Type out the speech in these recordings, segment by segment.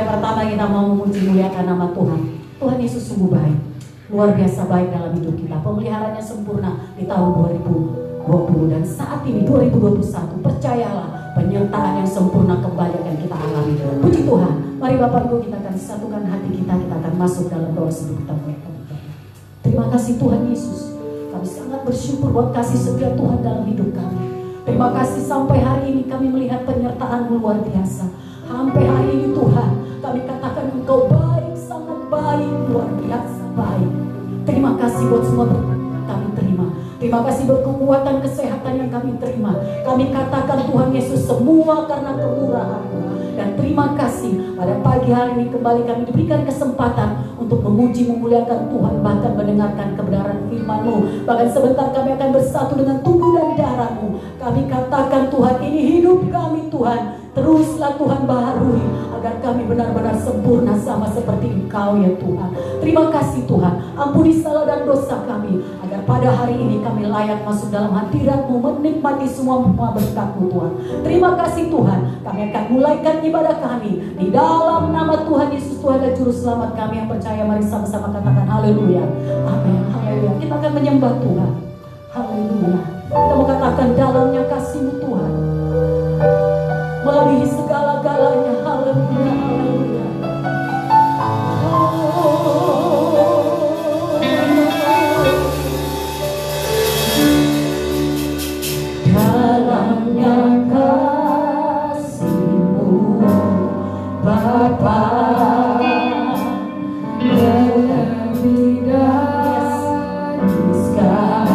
yang pertama kita mau memuji muliakan nama Tuhan. Tuhan Yesus sungguh baik, luar biasa baik dalam hidup kita. Pemeliharaannya sempurna di tahun 2020 dan saat ini 2021. Percayalah, penyertaan yang sempurna kembali akan kita alami. Puji Tuhan. Mari Bapak Ibu, kita akan satukan hati kita akan masuk dalam doa sebelum kita mulai. Terima kasih Tuhan Yesus. Kami sangat bersyukur buat kasih setia Tuhan dalam hidup kami. Terima kasih sampai hari ini kami melihat penyertaan-Mu luar biasa. Sampai hari ini Tuhan, kami katakan Engkau baik, sangat baik, luar biasa baik. Terima kasih buat semua berkat kami terima. Terima kasih buat kekuatan kesehatan yang kami terima. Kami katakan Tuhan Yesus semua karena kemurahan-Mu. Dan terima kasih pada pagi hari ini kembali kami diberikan kesempatan untuk memuji memuliakan Tuhan, bahkan mendengarkan kebenaran firman-Mu. Bahkan sebentar kami akan bersatu dengan tubuh dan darah-Mu. Kami katakan Tuhan, ini hidup kami Tuhan. Teruslah Tuhan baharui agar kami benar-benar sempurna sama seperti Engkau ya Tuhan. Terima kasih Tuhan, ampuni salah dan dosa kami, agar pada hari ini kami layak masuk dalam hadirat-Mu, menikmati semua berkat-Mu Tuhan. Terima kasih Tuhan, kami akan mulaikan ibadah kami di dalam nama Tuhan Yesus Tuhan dan Juru Selamat kami yang percaya. Mari sama-sama katakan haleluya, amin, haleluya. Kita akan menyembah Tuhan, haleluya. Kita mau katakan dalamnya kasih-Mu Tuhan melebihi segala-galanya, haleluya, haleluya. Dalamnya kasih-Mu Bapa, lebih dari segala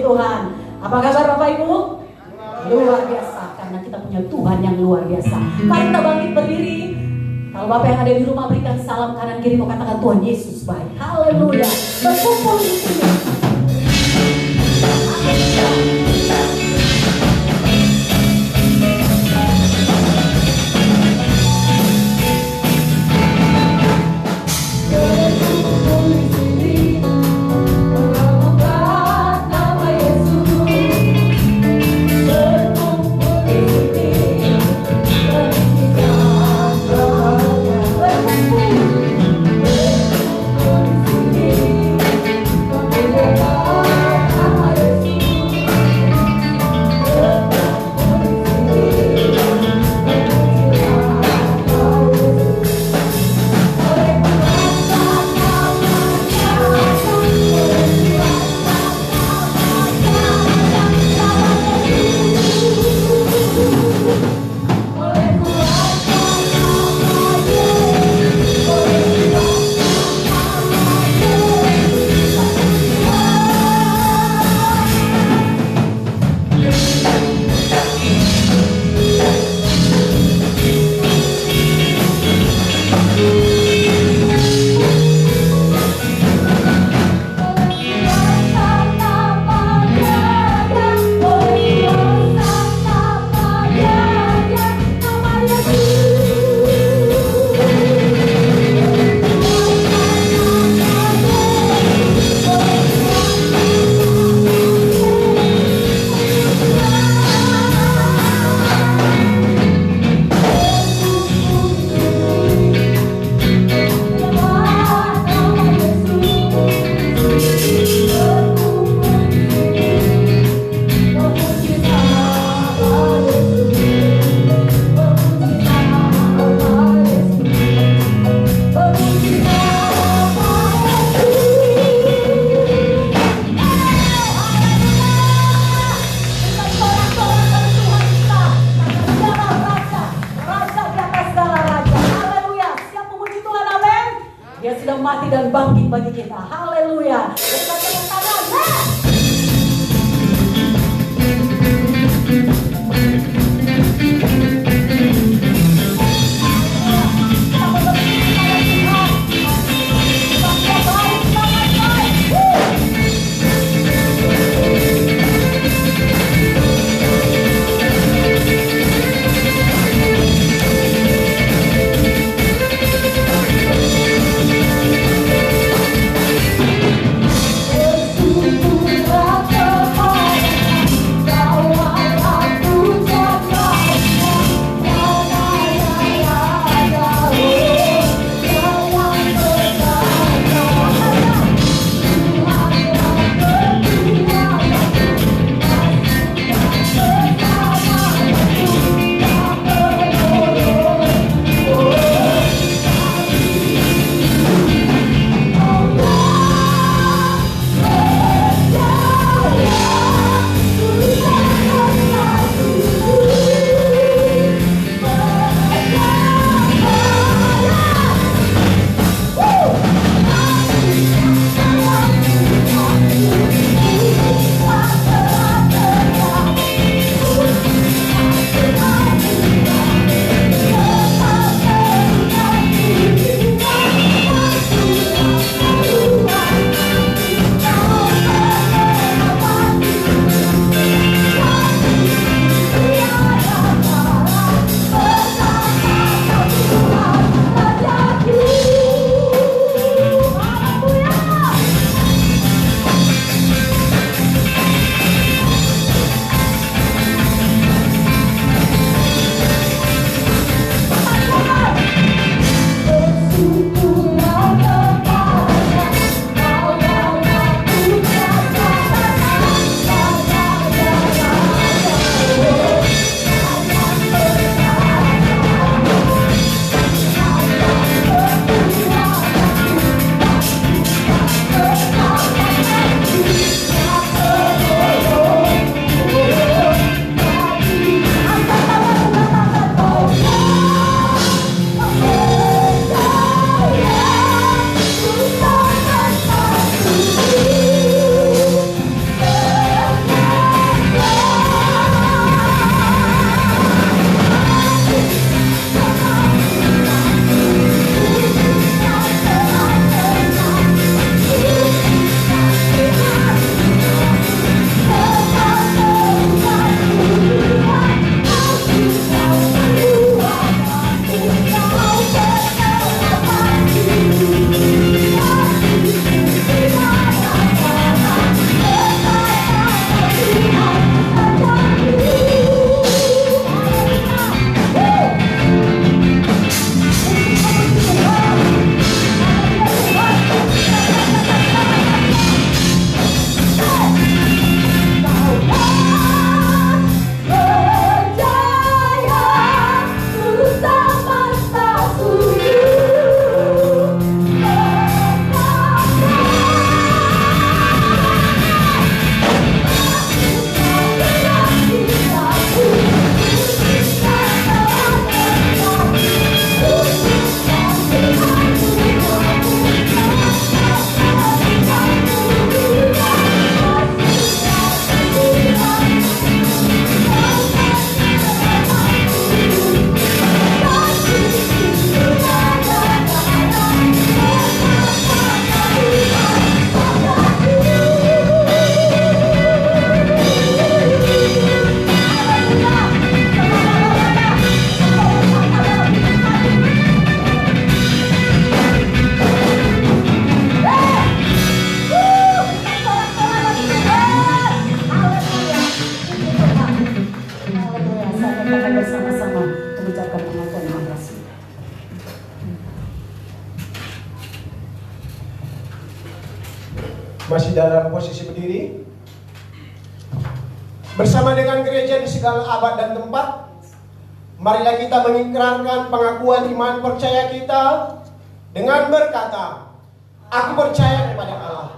Tuhan. Apa kabar Bapak Ibu? Luar biasa, karena kita punya Tuhan yang luar biasa. Mari kita bangkit berdiri. Kalau Bapak yang ada di rumah berikan salam kanan kiri, mau katakan Tuhan Yesus baik. Haleluya. Berkumpul di sini. Mati dan bangkit bagi kita. Haleluya. Kita tepuk tangan. Masih dalam posisi berdiri. Bersama dengan gereja di segala abad dan tempat, marilah kita mengikrarkan pengakuan iman percaya kita dengan berkata, aku percaya kepada Allah,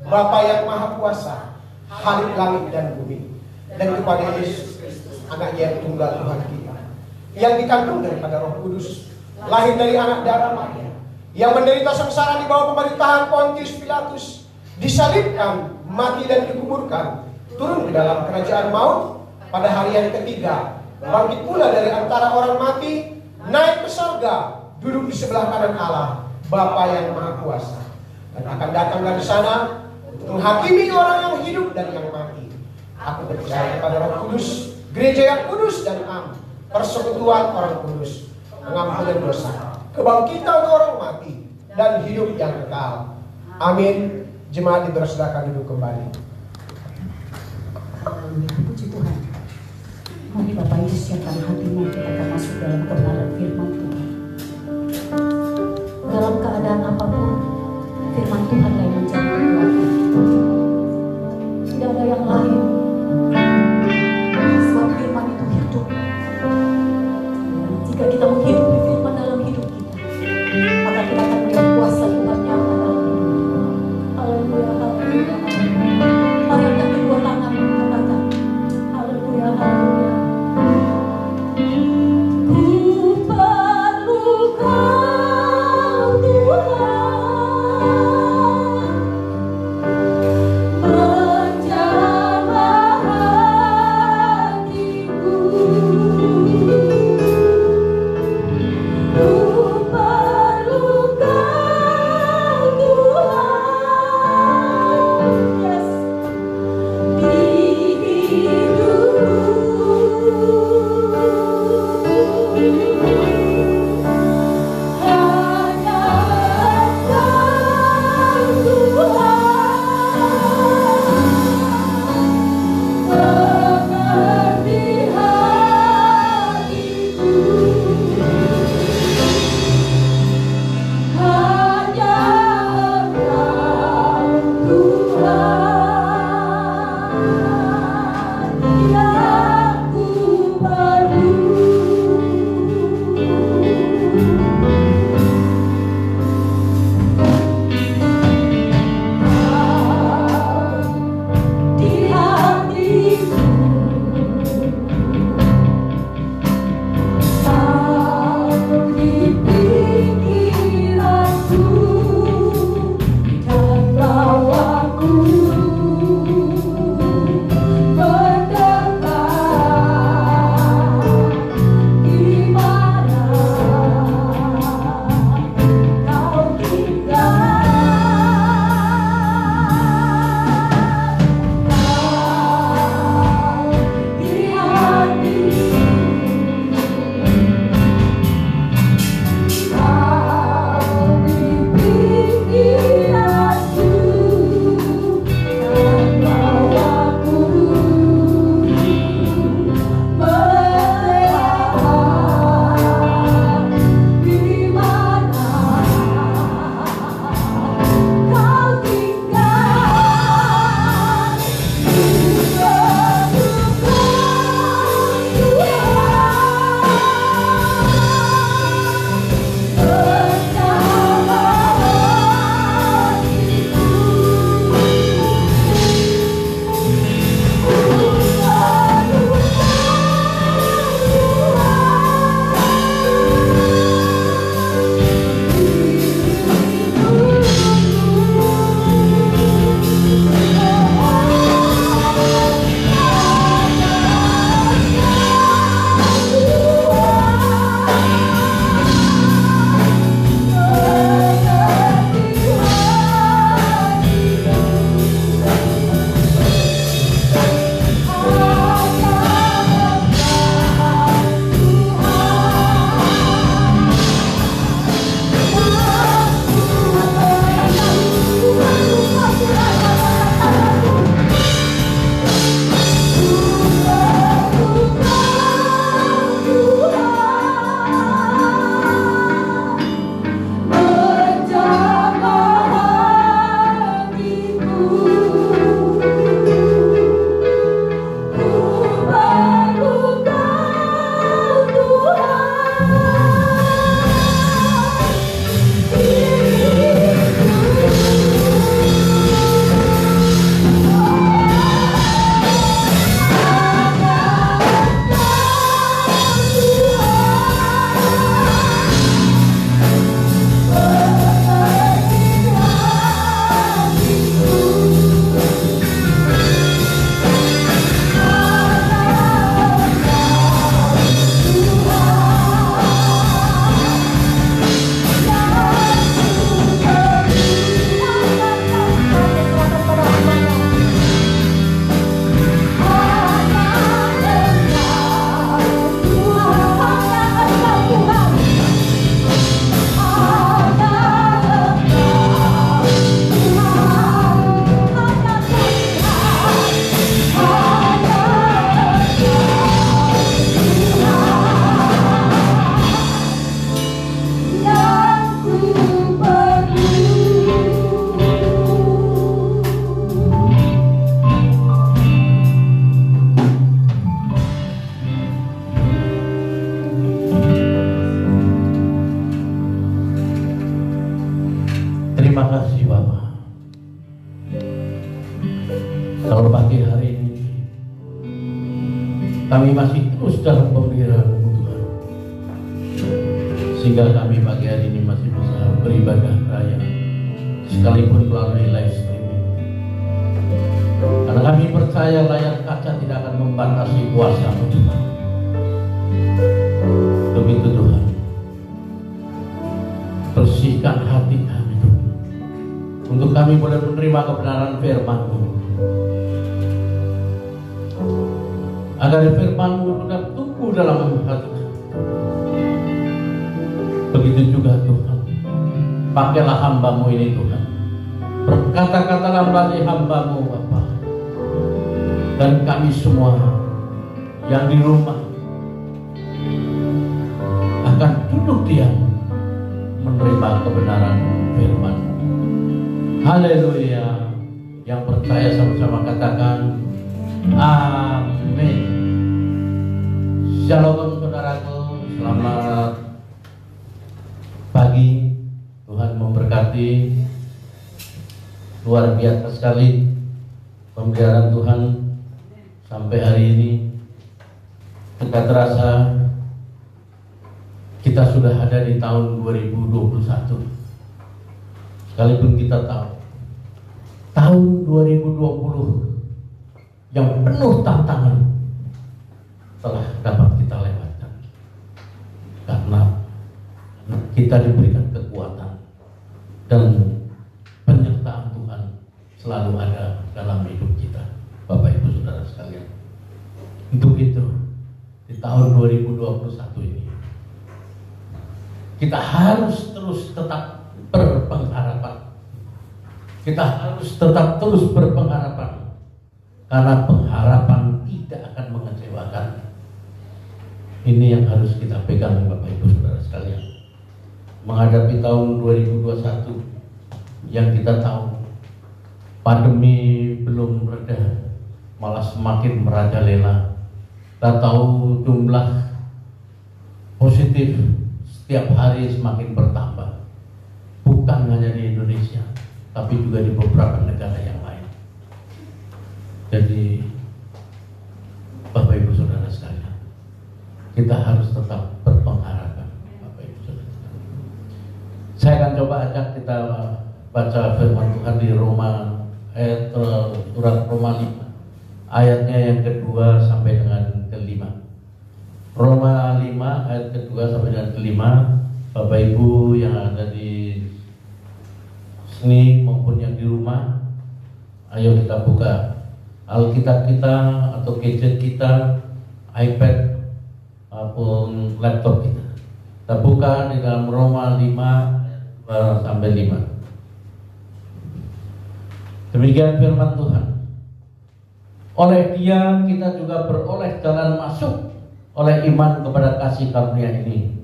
Bapa yang Maha Kuasa, Khalik langit dan bumi, dan kepada Yesus Kristus, Anaknya yang tunggal Tuhan kita, yang dikandung daripada Roh Kudus, lahir dari anak darah Maria, yang menderita sengsara di bawah pemerintahan Pontius Pilatus, disalibkan, mati dan dikuburkan, turun ke dalam kerajaan maut, pada hari yang ketiga bangkit pula dari antara orang mati, naik ke surga, duduk di sebelah kanan Allah, Bapa yang Maha Kuasa, dan akan datang dari sana untuk menghakimi orang yang hidup dan yang mati. Aku percaya kepada Roh Kudus, gereja yang kudus dan am, persekutuan orang kudus, pengampunan dosa, kebangkitan orang mati, dan hidup yang kekal. Amin. Jemaat dipersilakan duduk kembali. Haleluya, puji Tuhan. Mari Bapak Ibu siapkan hatimu, kita akan masuk dalam kebenaran firman Tuhan. Dalam keadaan apapun, firman Tuhan yang menjadi kekuatan kita. Tidak ada yang lain, sebab firman itu hidup. Jika kita menghidupi firman dalam hidup kita, maka kita akan melihat kuasa Tuhan nyata dalam hidup kita. Haleluya, haleluya, haleluya. Mari angkat kedua tangan, katakan haleluya, haleluya. Ku perlu Kau Tuhan, menjamah hatiku. Terima kasih Bapak. Kalau pagi hari ini kami masih terus dalam pemeliharaan Tuhan, sehingga kami pagi hari ini masih bisa beribadah raya sekalipun melalui live streaming. Karena kami percaya layar kaca tidak akan membatasi kuasa Tuhan. Begitu Tuhan, bersihkan hati kami Tuhan, untuk kami boleh menerima kebenaran firman-Mu, agar firman-Mu tetap tumbuh dalam hati kami. Begitu juga Tuhan, pakailah hamba-Mu ini Tuhan, berkata-katalah melalui hamba-Mu Bapa, dan kami semua yang di rumah akan duduk diam menerima kebenaran firman. Haleluya. Yang percaya sama-sama katakan amin. Shalom saudaraku, selamat pagi. Tuhan memberkati. Luar biasa sekali pemeliharaan Tuhan sampai hari ini. Kita terasa kita sudah ada di tahun 2021. Sekalipun kita tahu tahun 2020 yang penuh tantangan telah dapat kita lewatkan, karena kita diberikan kekuatan dan penyertaan Tuhan selalu ada dalam hidup kita, Bapak Ibu Saudara sekalian. Untuk itu di tahun 2021 ini kita harus terus tetap berpengharapan. Kita harus tetap terus berpengharapan, karena pengharapan tidak akan mengecewakan. Ini yang harus kita pegang Bapak Ibu Saudara sekalian. Menghadapi tahun 2021 yang kita tahu pandemi belum reda, malah semakin merajalela. Kita tahu jumlah positif setiap hari semakin bertambah, bukan hanya di Indonesia, tapi juga di beberapa negara yang lain. Jadi Bapak Ibu Saudara sekalian, kita harus tetap berpengharapan, Bapak Ibu Saudara sekalian. Saya akan coba ajak kita baca firman Tuhan di surat Roma 5, ayatnya yang kedua sampai dengan kelima. Roma 5 ayat kedua sampai dengan kelima. Bapak Ibu yang ada di sini maupun yang di rumah, ayo kita buka Alkitab kita atau gadget kita, iPad maupun laptop kita. Kita buka di dalam Roma 5 sampai 5. Demikian firman Tuhan. Oleh Dia kita juga beroleh jalan masuk oleh iman kepada kasih karunia ini.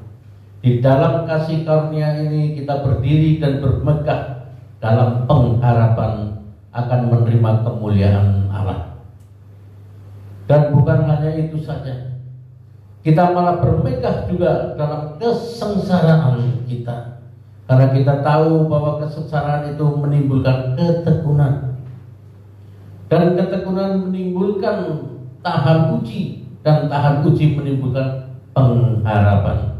Di dalam kasih karunia ini kita berdiri dan bermegah dalam pengharapan akan menerima kemuliaan Allah. Dan bukan hanya itu saja, kita malah bermegah juga dalam kesengsaraan kita, karena kita tahu bahwa kesengsaraan itu menimbulkan ketekunan, dan ketekunan menimbulkan tahan uji, dan tahan uji menimbulkan pengharapan.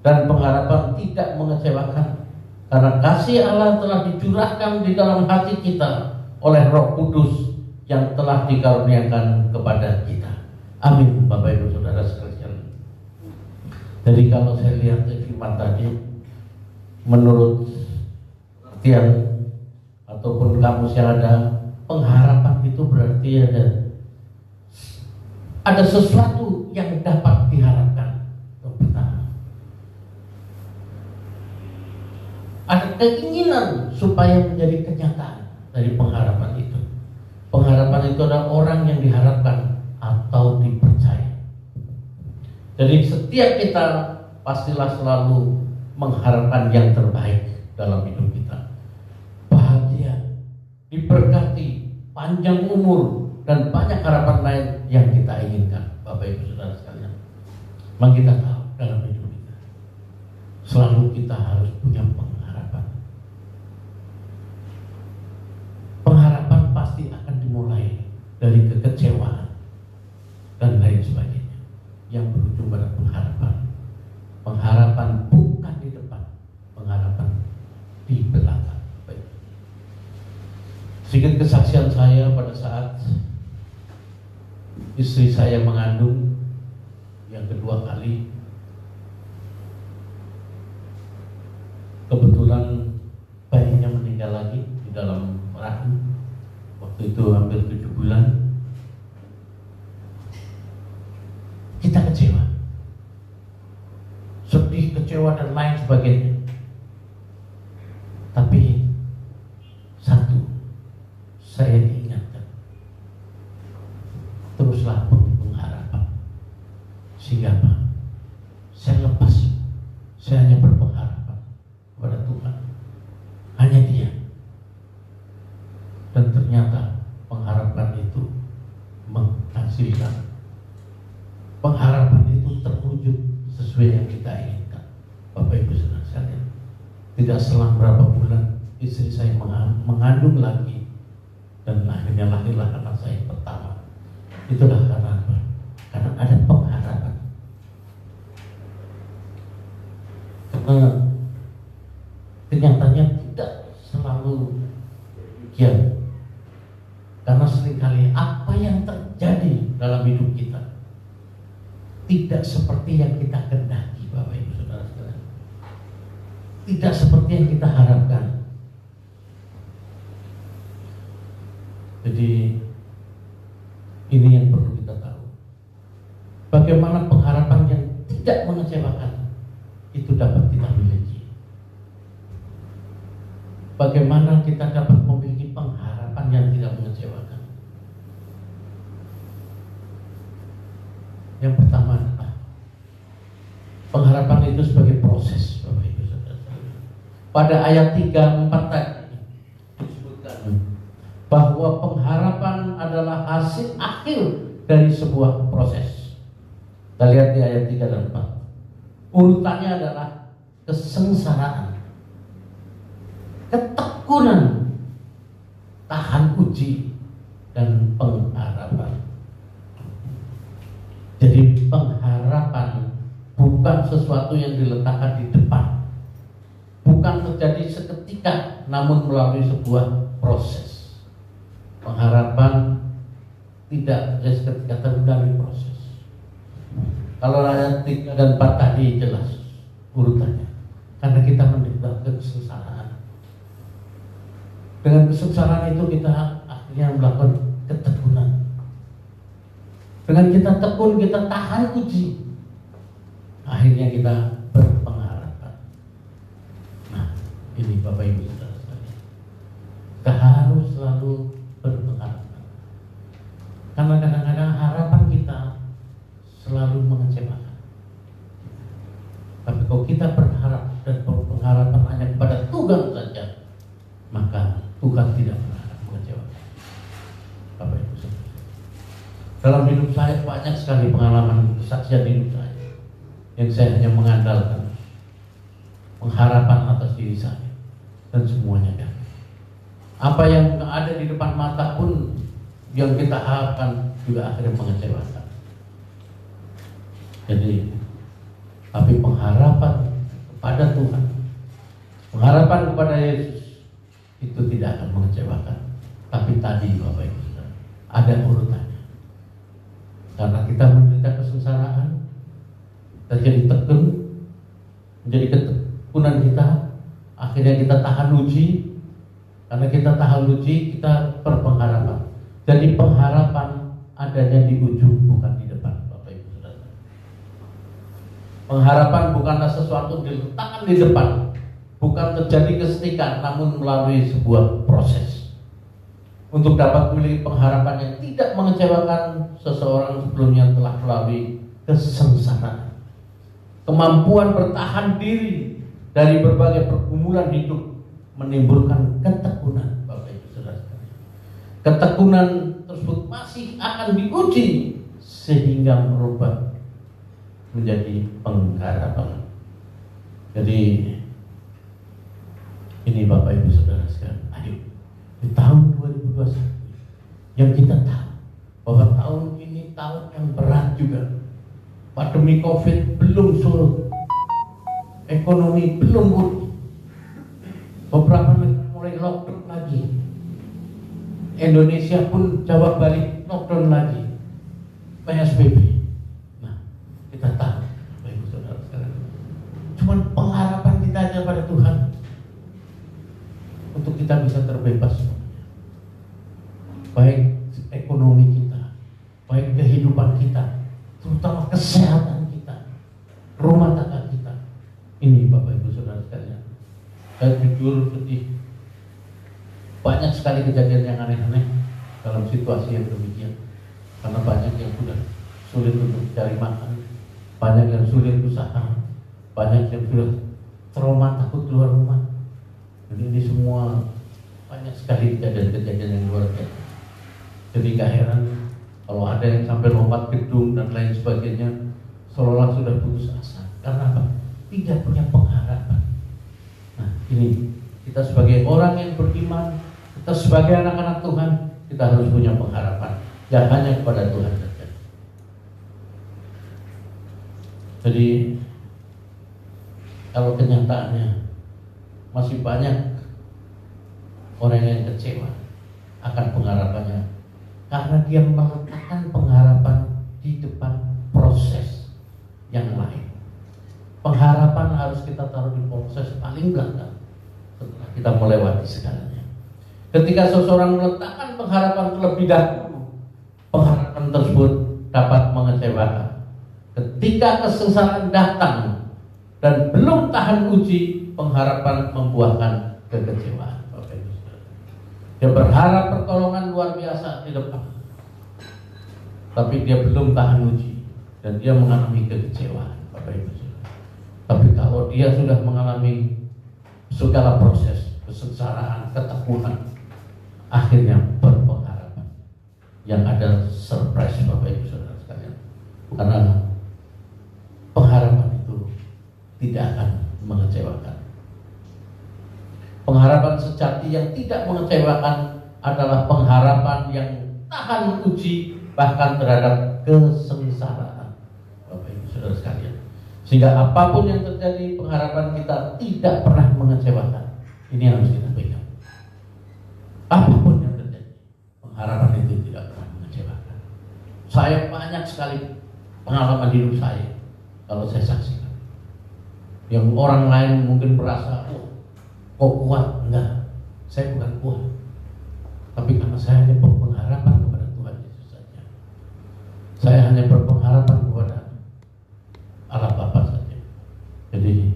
Dan pengharapan tidak mengecewakan, karena kasih Allah telah dicurahkan di dalam hati kita oleh Roh Kudus yang telah dikaruniakan kepada kita. Amin, Bapak Ibu Saudara sekalian. Jadi kalau saya lihat firman tadi, menurut artian ataupun kamus yang ada, pengharapan itu berarti ada sesuatu yang dapat diharapkan. Yang pertama, ada keinginan supaya menjadi kenyataan dari pengharapan itu. Pengharapan itu adalah orang yang diharapkan atau dipercaya. Jadi setiap kita pastilah selalu mengharapkan yang terbaik dalam hidup kita. Bahagia, diberkati, panjang umur, dan banyak harapan lain yang kita inginkan, Bapak Ibu Saudara sekalian. Memang kita tahu dalam hidup kita selalu kita harus punya pengharapan. pengharapan bukan di depan, pengharapan di belakang. Baik. Sedikit kesaksian saya pada saat istri saya mengandung yang kedua kali. Kebetulan bayinya meninggal lagi di dalam rahim. Waktu itu hampir 7 bulan. Kita kecewa, sedih, kecewa dan lain sebagainya. Tapi satu, saya diingatkan, teruslah pengharapan. Sehingga apa? Saya lepas, saya hanya berpengharapan kepada Tuhan, hanya Dia. Dan ternyata pengharapan itu menghasilkan. Pengharapan itu terwujud sesuai yang kita inginkan. Bapak Ibu saudara sekalian, tidak selang berapa bulan istri saya mengandung lagi, dan akhirnya lahirlah anak saya pertama. Itulah karena apa? Karena ada pengharapan. Karena kenyataannya tidak selalu demikian. Karena seringkali apa yang terjadi dalam hidup kita tidak seperti yang kita kehendaki, Bapak Ibu Saudara sekalian. Tidak seperti yang kita harapkan. Jadi ini yang perlu kita tahu. Bagaimana pengharapan yang tidak mengecewakan itu dapat kita miliki. Bagaimana kita dapat memiliki pengharapan yang tidak mengecewakan. Yang pertama adalah pengharapan itu sebagai proses, Bapak Ibu Saudara. Pada ayat 3-4 tadi disebutkan bahwa pengharapan adalah hasil akhir dari sebuah proses. Kita lihat di ayat 3 dan 4. Urutannya adalah kesengsaraan, ketekunan, tahan uji, dan pengharapan. Jadi pengharapan bukan sesuatu yang diletakkan di depan, bukan terjadi seketika, namun melalui sebuah proses. Pengharapan tidak terjadi seketika, tapi melalui proses. Kalau ayat 3 dan 4 tadi jelas urutannya, karena kita menderita kesengsaraan. Dengan kesengsaraan itu kita akhirnya melakukan ketekunan. Dengan kita tekun, kita tahan uji, akhirnya kita berpengharapan. Nah, ini Bapak Ibu Saudara sekalian, kita harus selalu berpengharapan. Karena kadang-kadang harapan kita selalu mengecewakan. Tapi kalau kita berharap dan berpengharapan hanya kepada Tuhan saja, maka Tuhan tidak pernah mengecewakan. Bapak Ibu Saudara, dalam hidup saya banyak sekali pengalaman kesaksian hidup saya yang saya hanya mengandalkan pengharapan atas diri saya dan semuanya kan. Apa yang ada di depan mata pun yang kita harapkan juga akhirnya mengecewakan. Jadi, tapi pengharapan kepada Tuhan, pengharapan kepada Yesus itu tidak akan mengecewakan. Tapi tadi Bapak Ibu Saudara, ada urutannya. Karena kita menderita kesengsaraan, kita jadi tekun, menjadi ketekunan kita, akhirnya kita tahan uji. Karena kita tahan uji, kita berpengharapan. Jadi pengharapan adanya di ujung, bukan di depan, Bapak Ibu Saudara. Pengharapan bukanlah sesuatu diletakkan di depan, bukan terjadi kesetika, namun melalui sebuah proses. Untuk dapat memiliki pengharapan yang tidak mengecewakan, seseorang sebelumnya telah melalui kesengsaraan. Kemampuan bertahan diri dari berbagai pergumulan hidup menimbulkan ketekunan, Bapak Ibu Saudara. Ketekunan tersebut masih akan diuji sehingga merubah menjadi pengharapan. Jadi ini Bapak Ibu Saudara sekalian, ayo di tahun 2021 yang kita tahu bahwa tahun ini tahun yang berat juga. Pandemi COVID belum surut, ekonomi belum pulih. Beberapa negara mulai lockdown lagi. Indonesia pun jawab balik lockdown lagi, PSBB. Nah, kita tahu, Bapak Ibu Saudara sekalian, cuman pengharapan kita aja pada Tuhan untuk kita bisa terbebas, baik ekonomi kita, baik kehidupan kita, terutama kesehatan kita, rumah tangga kita. Ini Bapak Ibu Saudara sekalian, saya jujur sedih. Banyak sekali kejadian yang aneh-aneh dalam situasi yang demikian, karena banyak yang sudah sulit untuk mencari makan, banyak yang sulit usaha, banyak yang sudah trauma takut keluar rumah. Jadi ini semua banyak sekali kejadian-kejadian yang luar biasa. Jadi gak heran kalau ada yang sampai lompat gedung dan lain sebagainya, seolah sudah putus asa. Karena apa? Tidak punya pengharapan. Nah, ini kita sebagai orang yang beriman, kita sebagai anak-anak Tuhan, kita harus punya pengharapan, jangan hanya kepada Tuhan saja. Jadi kalau kenyataannya masih banyak orang yang kecewa akan pengharapannya, karena dia meletakkan pengharapan di depan proses yang lain. Pengharapan harus kita taruh di proses paling belakang setelah kita melewati segalanya. Ketika seseorang meletakkan pengharapan terlebih dahulu, pengharapan tersebut dapat mengecewakan. Ketika kesengsaraan datang dan belum tahan uji, pengharapan membuahkan kekecewaan. Dia berharap pertolongan luar biasa di depan, tapi dia belum tahan uji dan dia mengalami kekecewaan, Bapak Ibu. Tapi kalau dia sudah mengalami segala proses kesengsaraan, ketekunan, akhirnya berpengharapan, yang ada surprise, Bapak Ibu Saudara sekalian. Karena pengharapan itu tidak akan mengecewakan. Pengharapan sejati yang tidak mengecewakan adalah pengharapan yang tahan uji, bahkan terhadap kesengsaraan, Bapak Ibu Saudara sekalian. Sehingga apapun yang terjadi, pengharapan kita tidak pernah mengecewakan. Ini harus kita pegang. Apapun yang terjadi, pengharapan itu tidak pernah mengecewakan. Saya banyak sekali pengalaman hidup saya, kalau saya saksikan, yang orang lain mungkin merasa, oh, kok kuat? Enggak, saya bukan kuat, tapi karena saya hanya berpengharapan kepada Tuhan Yesus saja. Saya hanya berpengharapan kepada Allah Bapa saja. Jadi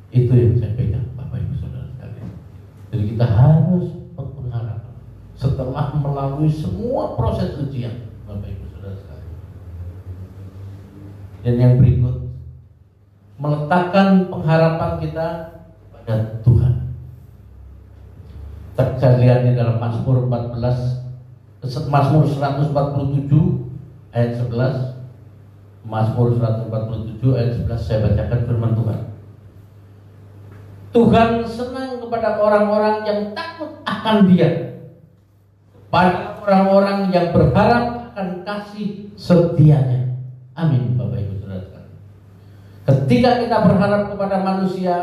itu yang saya pegang, Bapak Ibu Saudara sekalian. Jadi kita harus berpengharapan setelah melalui semua proses ujian, Bapak Ibu Saudara sekalian. Dan yang berikut, meletakkan pengharapan kita pada Tuhan. Kita lihat di dalam Mazmur 147 ayat 11. Mazmur 147 ayat 11, saya bacakan firman Tuhan. Tuhan senang kepada orang-orang yang takut akan Dia, pada orang-orang yang berharap akan kasih setia-Nya. Amin, Bapak Ibu Saudara sekalian. Ketika kita berharap kepada manusia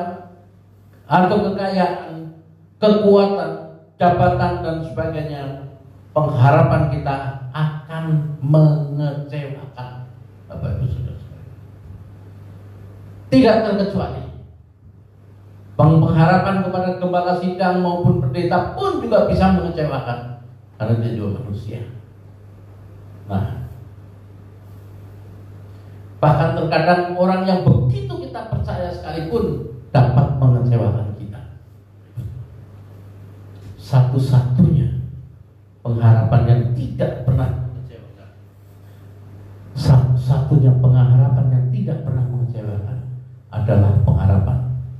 atau kekayaan, kekuatan, jabatan dan sebagainya, pengharapan kita akan mengecewakan, Bapak Ibu Saudara sekalian. Tidak terkecuali pengharapan kepada gembala sidang maupun pendeta pun juga bisa mengecewakan, karena dia juga manusia. Nah, bahkan terkadang orang yang begitu kita percaya sekalipun dapat mengecewakan kita. Satu-satunya pengharapan yang tidak pernah mengecewakan, satu-satunya pengharapan yang tidak pernah mengecewakan adalah pengharapan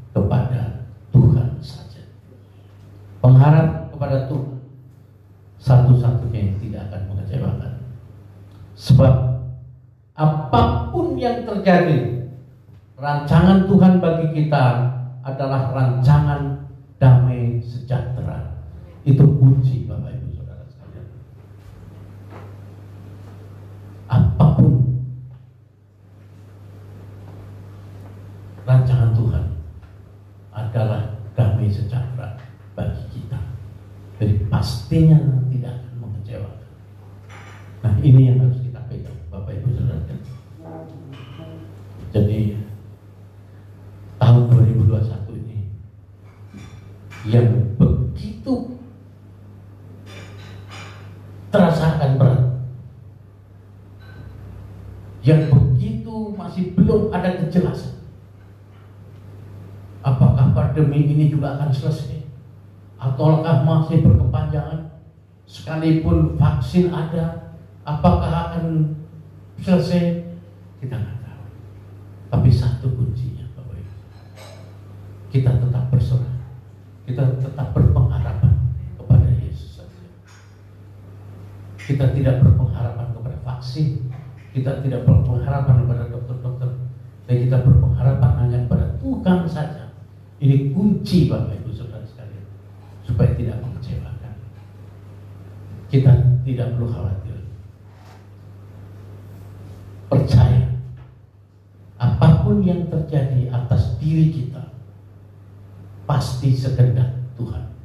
kepada Tuhan saja. Pengharap kepada Tuhan satu-satunya yang tidak akan mengecewakan. Sebab apapun yang terjadi, rancangan Tuhan bagi kita adalah rancangan damai sejahtera. Itu kunci, Bapak Ibu Saudara sekalian. Apapun rancangan Tuhan damai sejahtera bagi kita. Jadi pastinya tidak akan mengecewakan. Nah, ini yang harus kita pegang, Bapak Ibu Saudara. Jadi tahun 2021 ini yang begitu terasa akan berat, yang begitu masih belum ada kejelasan. Apakah pandemi ini juga akan selesai? Ataukah masih berkepanjangan? Sekalipun vaksin ada, apakah akan selesai? Kita nggak tahu. Tapi satu kuncinya, Bapak Ibu, kita tetap berserah, kita tetap berpengharapan kepada Yesus saja. Kita tidak berpengharapan kepada vaksin, kita tidak berpengharapan kepada dokter-dokter, dan kita berpengharapan hanya kepada Tuhan saja. Ini kunci, Bapak Ibu Saudara sekalian, supaya tidak mengecewakan. Kita tidak perlu khawatir. Percaya, apapun yang terjadi atas diri kita pasti sekehendak Tuhan.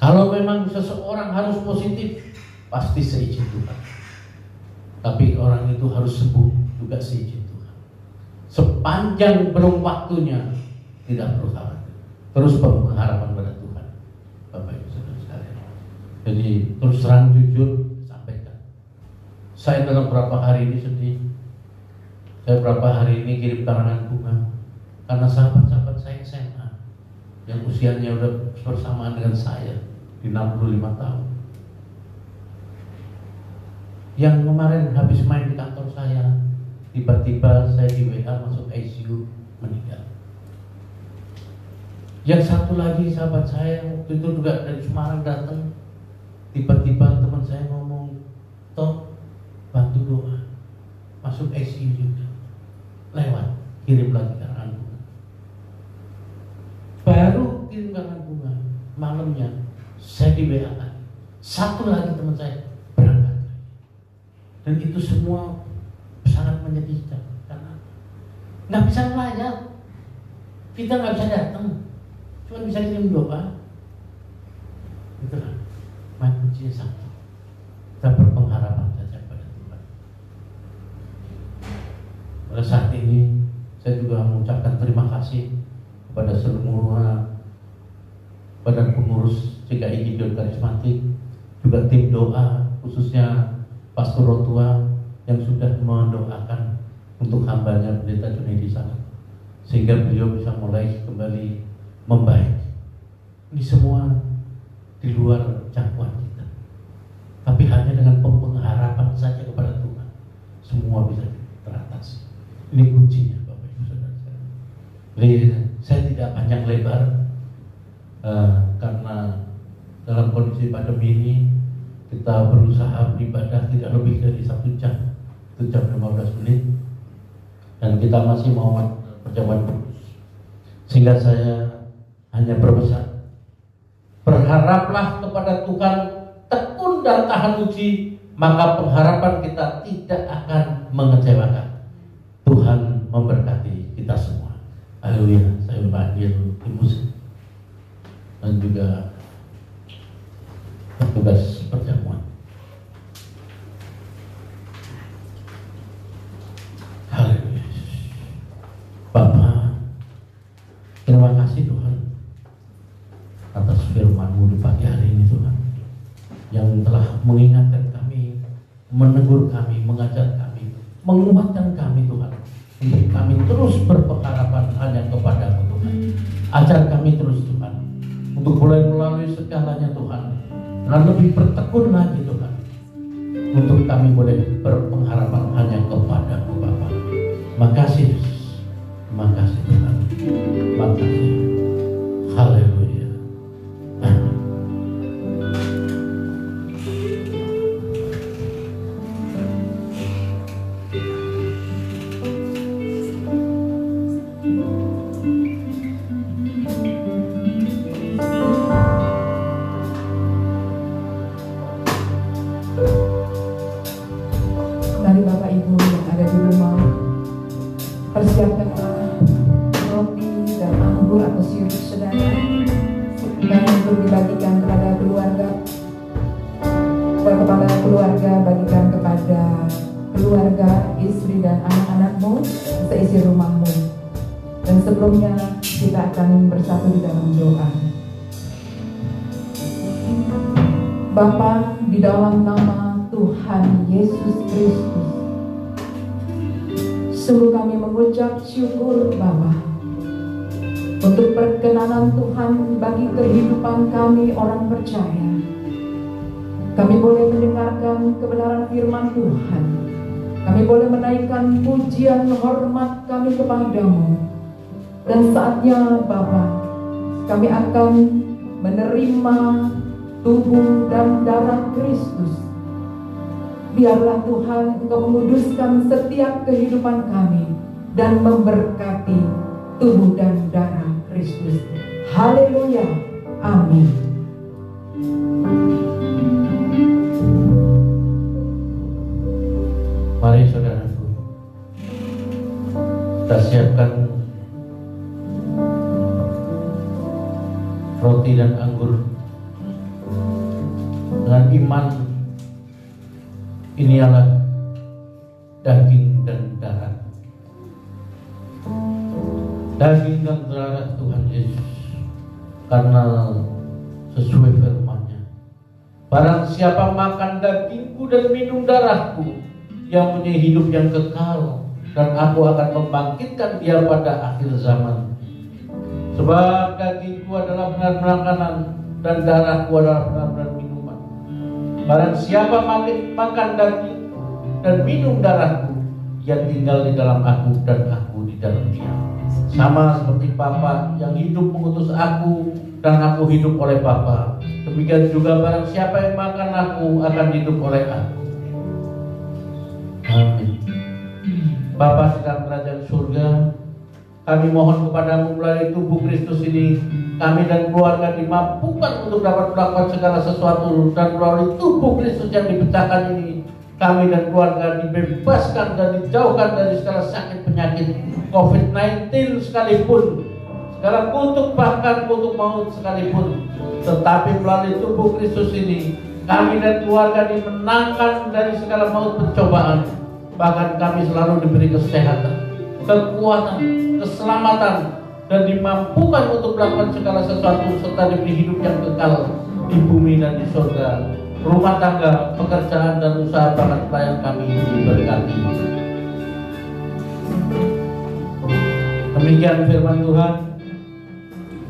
Kalau memang seseorang harus positif, pasti seizin Tuhan. Tapi orang itu harus sembuh juga seizin Tuhan. Sepanjang belum waktunya, tidak perlu khawatir. Terus pengharapan pada Tuhan, Bapak Ibu Saudara sekalian. Jadi terus terang jujur sampaikan. Saya dalam beberapa hari ini sedih. Saya beberapa hari ini kirim karangan bunga karena sahabat-sahabat saya SMA yang usianya udah bersamaan dengan saya di 65 tahun. Yang kemarin habis main di kantor saya, tiba-tiba saya di WA masuk ICU meninggal. Yang satu lagi sahabat saya waktu itu juga dari Semarang datang, tiba-tiba teman saya ngomong, "Toh, bantu doa." Masuk ICU juga. Lewat, kirim lagi karangan bunga. Baru kirim karangan bunga, malamnya saya di WA lagi. Satu lagi teman saya berangkat. Dan itu semua sangat menyedihkan karena nggak bisa melayat, kita nggak bisa datang, cuma bisa kirim doa. Itulah kuncinya satu, kita berpengharapan saja pada Tuhan. Pada saat ini saya juga mengucapkan terima kasih kepada seluruh badan pengurus CKI Gideon Karismatik, juga tim doa khususnya Pastor Rotua yang sudah mendoakan untuk hambanya Pendeta Junaidi sana, sehingga beliau bisa mulai kembali membaik. Ini semua di luar jangkauan kita, tapi hanya dengan pengharapan saja kepada Tuhan, semua bisa teratasi. Ini kuncinya, Bapak Ibu Saudara. Jadi saya tidak panjang lebar karena dalam kondisi pandemi ini kita berusaha beribadah tidak lebih dari 1 jam, 1 jam 15 menit, dan kita masih mau perjamuan kudus. Sehingga saya hanya berpesan, berharaplah kepada Tuhan, tekun dan tahan uji, maka pengharapan kita tidak akan mengecewakan. Tuhan memberkati kita semua. Haleluya. Saya panggil tim musik dan juga petugas perjamuan. Haleluya. Bapa, terima kasih Tuhan atas firman-Mu di pagi hari ini Tuhan, yang telah mengingatkan kami, menegur kami, mengajar kami, menguatkan kami Tuhan, untuk kami terus berpengharapan hanya kepada-Mu Tuhan. Ajar kami terus Tuhan, untuk boleh melalui segalanya Tuhan, dan lebih bertekun lagi Tuhan, untuk kami boleh berpengharapan hanya kepada-Mu Bapa. Makasih Yesus, makasih Tuhan, makasih. Haleluya. Amin. Mari Bapak Ibu yang ada di rumah, persiapkanlah roti dan anggur atau sirup saudara. bagikan kepada keluarga, bagikan kepada keluarga, istri dan anak-anakmu, seisi rumahmu. Dan sebelumnya kita akan bersatu di dalam doa. Bapa, di dalam nama Tuhan Yesus Kristus, sungguh kami mengucap syukur Bapa untuk perkenanan Tuhan bagi kehidupan kami orang percaya. Kami boleh mendengarkan kebenaran firman Tuhan. Kami boleh menaikkan pujian hormat kami kepadamu. Dan saatnya Bapa, kami akan menerima tubuh dan darah Kristus. Biarlah Tuhan Engkau menguduskan setiap kehidupan kami dan memberkati tubuh dan darah Kristus. Haleluya. Amin. Mari saudaraku, kita siapkan roti dan anggur. Dengan iman, ini adalah daging dan darah. Daging dan darah Tuhan Yesus, karena sesuai firman-Nya, barang siapa makan dagingku dan minum darahku, yang punya hidup yang kekal, dan aku akan membangkitkan dia pada akhir zaman. Sebab dagingku adalah benar-benar makanan, dan darahku adalah benar-benar minuman. Barang siapa makan daging dan minum darahku, dia tinggal di dalam aku dan aku di dalam dia. Sama seperti Bapa yang hidup mengutus aku, dan aku hidup oleh Bapa, demikian juga barang siapa yang makan aku akan hidup oleh aku. Amin. Bapa di dalam kerajaan surga, kami mohon kepadamu melalui tubuh Kristus ini, kami dan keluarga dimampukan untuk dapat melakukan segala sesuatu, dan melalui tubuh Kristus yang dipecahkan ini, kami dan keluarga dibebaskan dan dijauhkan dari segala sakit penyakit COVID-19 sekalipun, segala kutuk, bahkan kutuk maut sekalipun. Tetapi melalui tubuh Kristus ini, kami dan keluarga dimenangkan dari segala maut pencobaan. Bahkan kami selalu diberi kesehatan, kekuatan, keselamatan, dan dimampukan untuk melakukan segala sesuatu, serta diberi hidup yang kekal di bumi dan di surga. Rumah tangga, pekerjaan, dan usaha bahkan pelayan kami diberkati. Demikian firman Tuhan.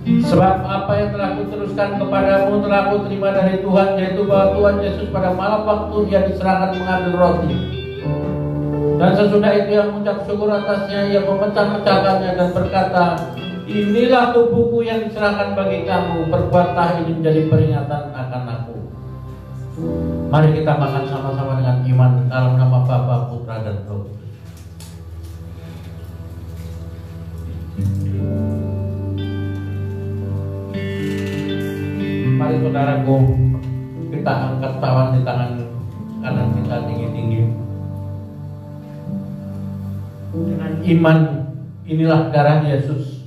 Sebab apa yang telah kuteruskan kepadamu telah kuterima dari Tuhan, yaitu bahwa Tuhan Yesus pada malam waktu Ia diserahkan mengambil roti, dan sesudah itu Ia mengucap syukur atasnya, Ia memecah-mecahkannya dan berkata, inilah tubuhku yang diserahkan bagi kamu, perbuatlah ini menjadi peringatan akan aku. Mari kita makan sama-sama dengan iman dalam nama Bapa, Putra, dan Roh Kudus. Mari saudaraku, kita angkat tawan di tangan kanan kita tinggi-tinggi. Dengan iman, inilah darah Yesus,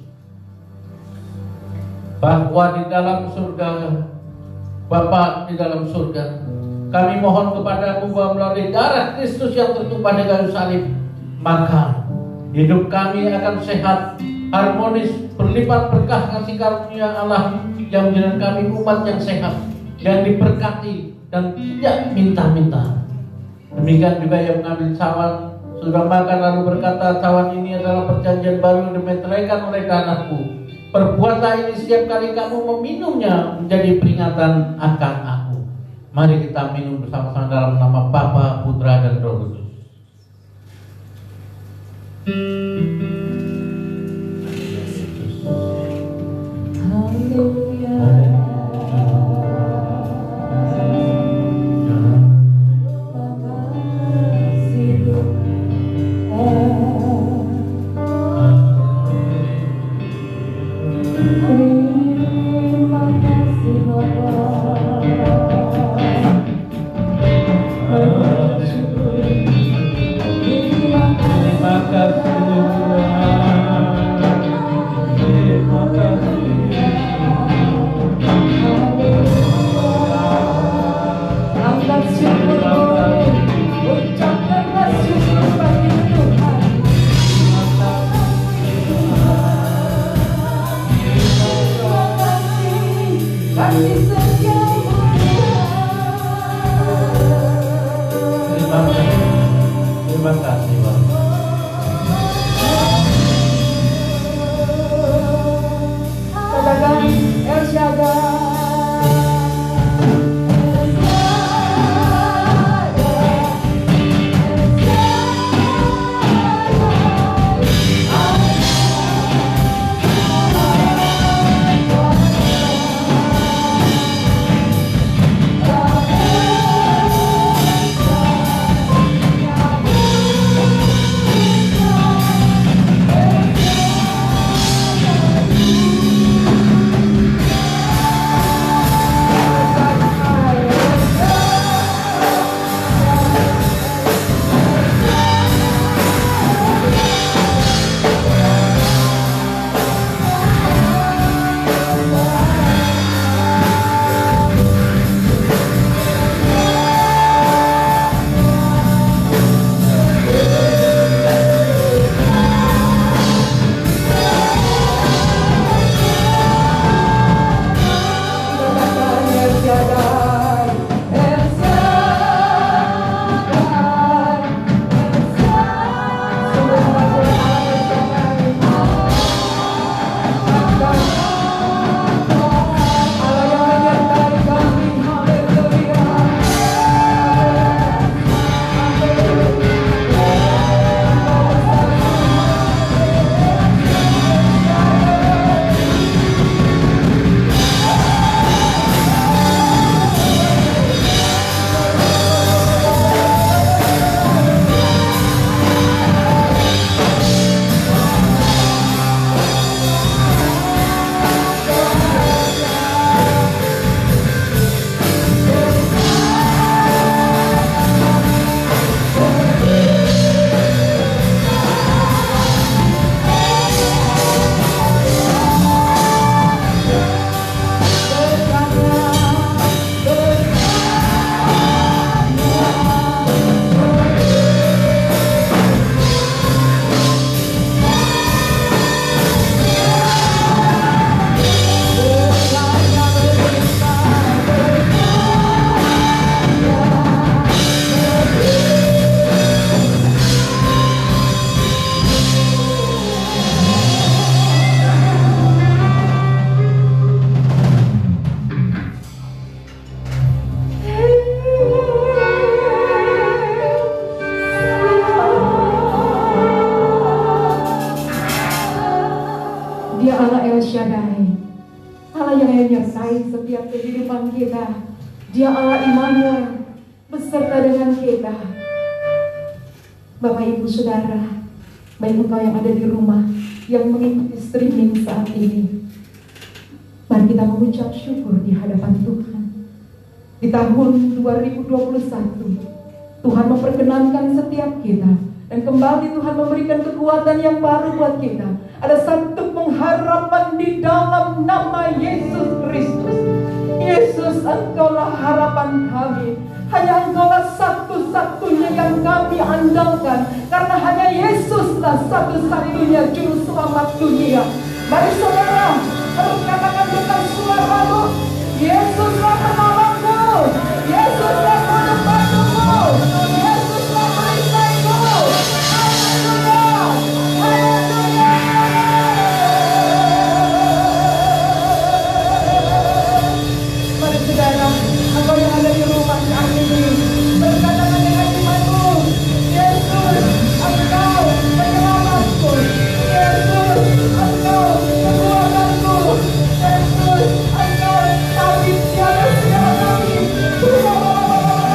bahwa di dalam surga, Bapa di dalam surga, kami mohon kepadamu bahwa melalui darah Kristus yang tertumpah di kayu salib, maka hidup kami akan sehat, harmonis, berlipat berkah kasih karunia Allah yang menjadikan kami umat yang sehat, yang diberkati dan tidak minta-minta. Demikian juga yang mengambil cawan, sudah makan lalu berkata, cawan ini adalah perjanjian baru yang dimeteraikan oleh darahku. Perbuatlah ini setiap kali kamu meminumnya menjadi peringatan akan aku. Mari kita minum bersama-sama dalam nama Bapa, Putra, dan Roh Kudus. Haleluya. Terima kasih. Dia Allah El Shaddai, Allah yang menyertai setiap kehidupan kita. Dia Allah Immanuel, beserta dengan kita. Bapak Ibu Saudara, baik engkau yang ada di rumah, yang mengikuti streaming saat ini, mari kita mengucap syukur di hadapan Tuhan. Di tahun 2021, Tuhan memperkenankan setiap kita, dan kembali Tuhan memberikan kekuatan yang baru buat kita. Ada satu pengharapan di dalam nama Yesus Kristus. Yesus, Engkaulah harapan kami. Hanya Engkaulah satu-satunya yang kami andalkan, karena hanya Yesuslah satu-satunya juru selamat dunia. Mari saudara, katakan dengan suaramu, Yesuslah penolongku, Yesuslah penyembuhku, Yesuslah perisaiku. Haleluya, haleluya. Mari saudara, engkau yang ada di rumah saat ini, berkatakan dengan imanmu, Yesus, Engkau penyelamatku, Yesus, Engkau kekuatanku, Yesus, Engkau tabib tiada segala tabib. Perkenalkan pujian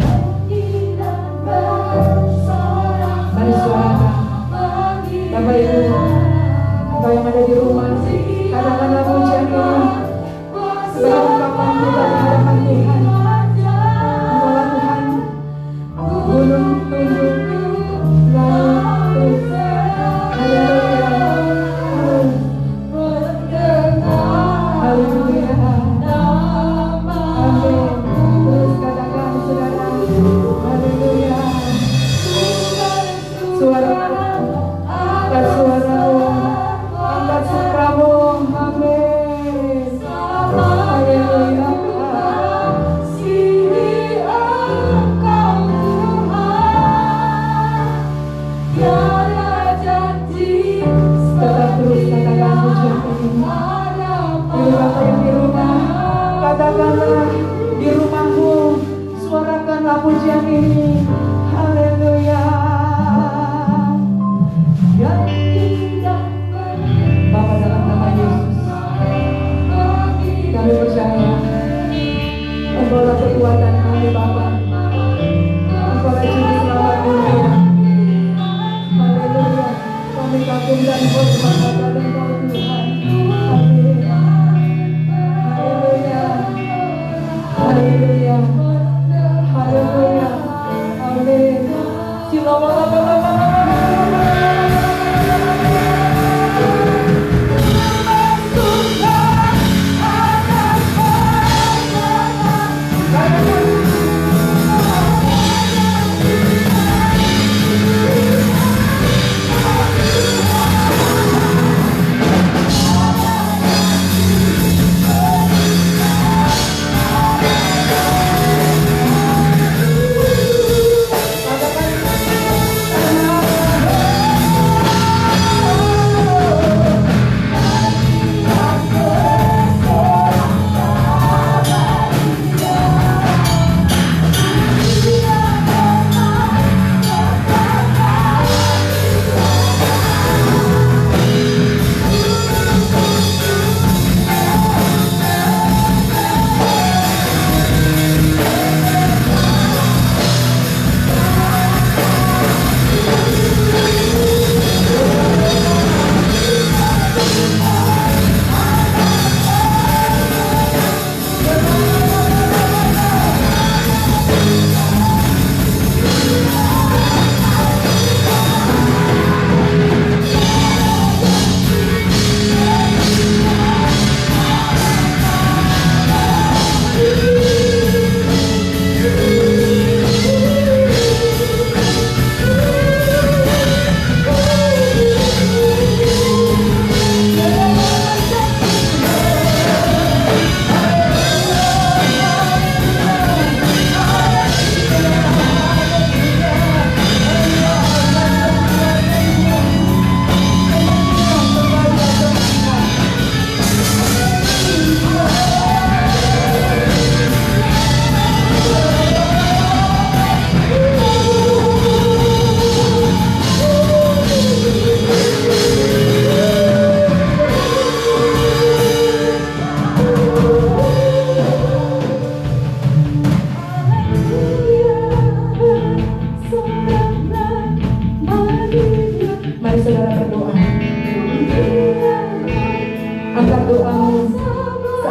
nyanyi dan bersorak-sorak bagi Tuhan. Mari suarakan, Bapak Ibu, engkau yang ada di rumah, katakanlah pujian ini sebagai ungkapan kita di hadapan Tuhan. Engkaulah Tuhan, gunung tunduk, laut terus. Haleluya, haleluya, amin. Terus katakan saudara, haleluya. Angkat suaramu, angkat suaramu, amin. Haleluya. Tetap terus katakan pujian ini. Ibu bapak yang di rumah, katakanlah di rumahmu, suarakanlah pujian ini. Haleluya. Bapa, dalam nama Yesus, kami percaya Engkaulah kekuatan kami, Bapa. Engkaulah juru selamat dunia. Haleluya. Kami kagum dan hormat kepada Engkau Tuhan. Amin. Haleluya. Haleluya. Haleluya. Amin.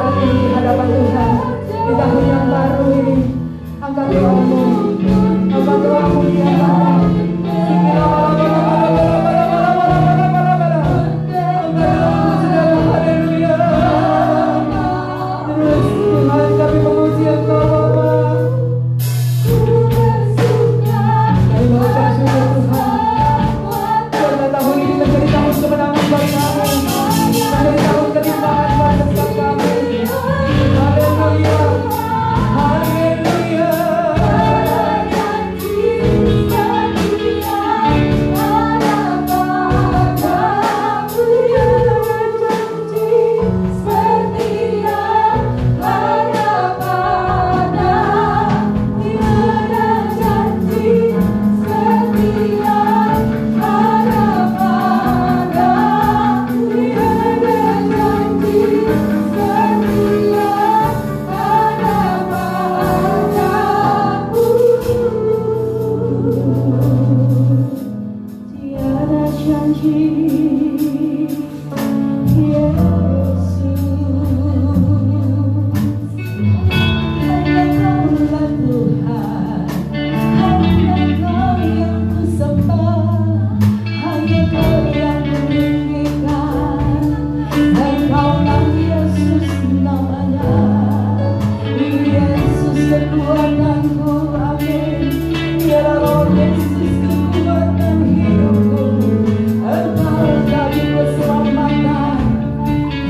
saat ini di hadapan Tuhan. Di tahun yang baru ini, angkat doamu, angkat doamu di hadapan. Haleluya. Terus Tuhan, kami memuji Engkau Bapa. Kami mengucap syukur Tuhan, karena tahun ini menjadi tahun kemenangan bagi kami, menjadi tahun ketimpangan bagi setiap kami. Haleluya, haleluya. Tiada janji Yesus, hanya Kaulah Tuhan, hanya Kau yang kusembah, hanya Kau yang meninggikan, dan Kaulah Yesus namanya. Yesus kekuatanku, amin. Biarlah Roh Yesus kekuatan hidupku. Engkau jadi keselamatan,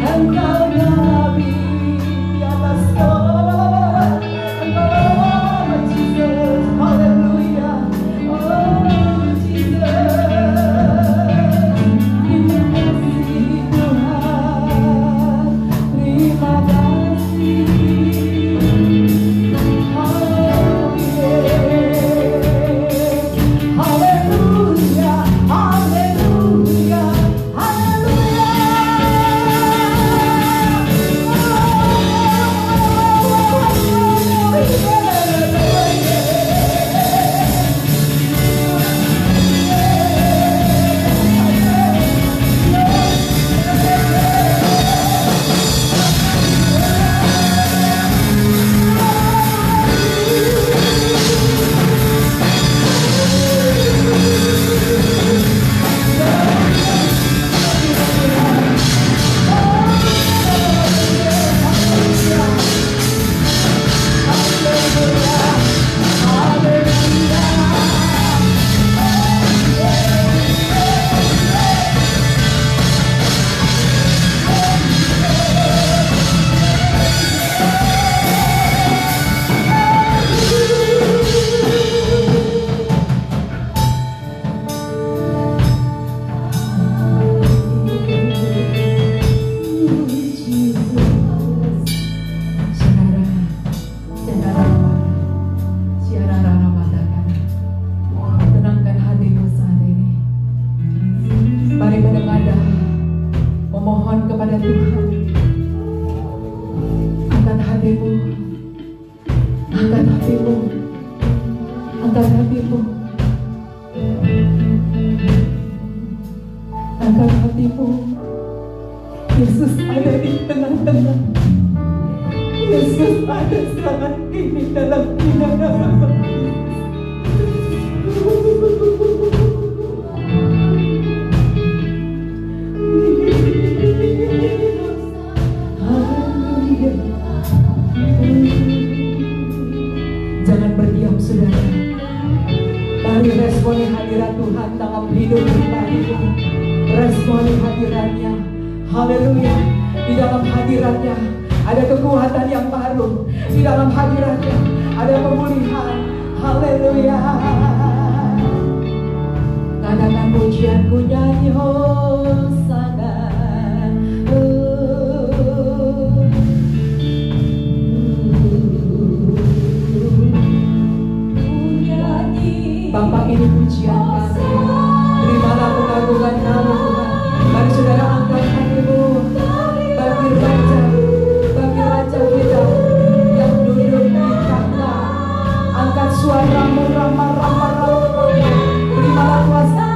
Engkau Nabi di atas segala. Engkau Jesus, haleluya. Oh Jesus, terima kasih Tuhan, terima kasih. Haleluya, haleluya, haleluya. Tenangkan hatimu saat ini. Mari menengadah, memohon kepada Tuhan. Angkat hatimu, angkat hatimu, angkat hatimu, angkat hatimu. Yesus ada di tengah-tengah. Yesus ada saat ini dalam kehidupan. Jangan berdiam saudara. Mari responi hadirat Tuhan dalam hidup pribadimu. Responi hadiratnya. Haleluya. Di dalam hadiratnya ada kekuatan yang baru. Di dalam hadiratnya ada pemulihan. Haleluya. Katakan pujianku nyanyi Hosana. Bapa, ini pujian kami. Terimalah pengagungan Kamu Tuhan. Mari saudara angkat hatimu bagi Raja kita yang duduk di tahta. Angkat suaramu, ramah-ramah. Terimalah kuasa.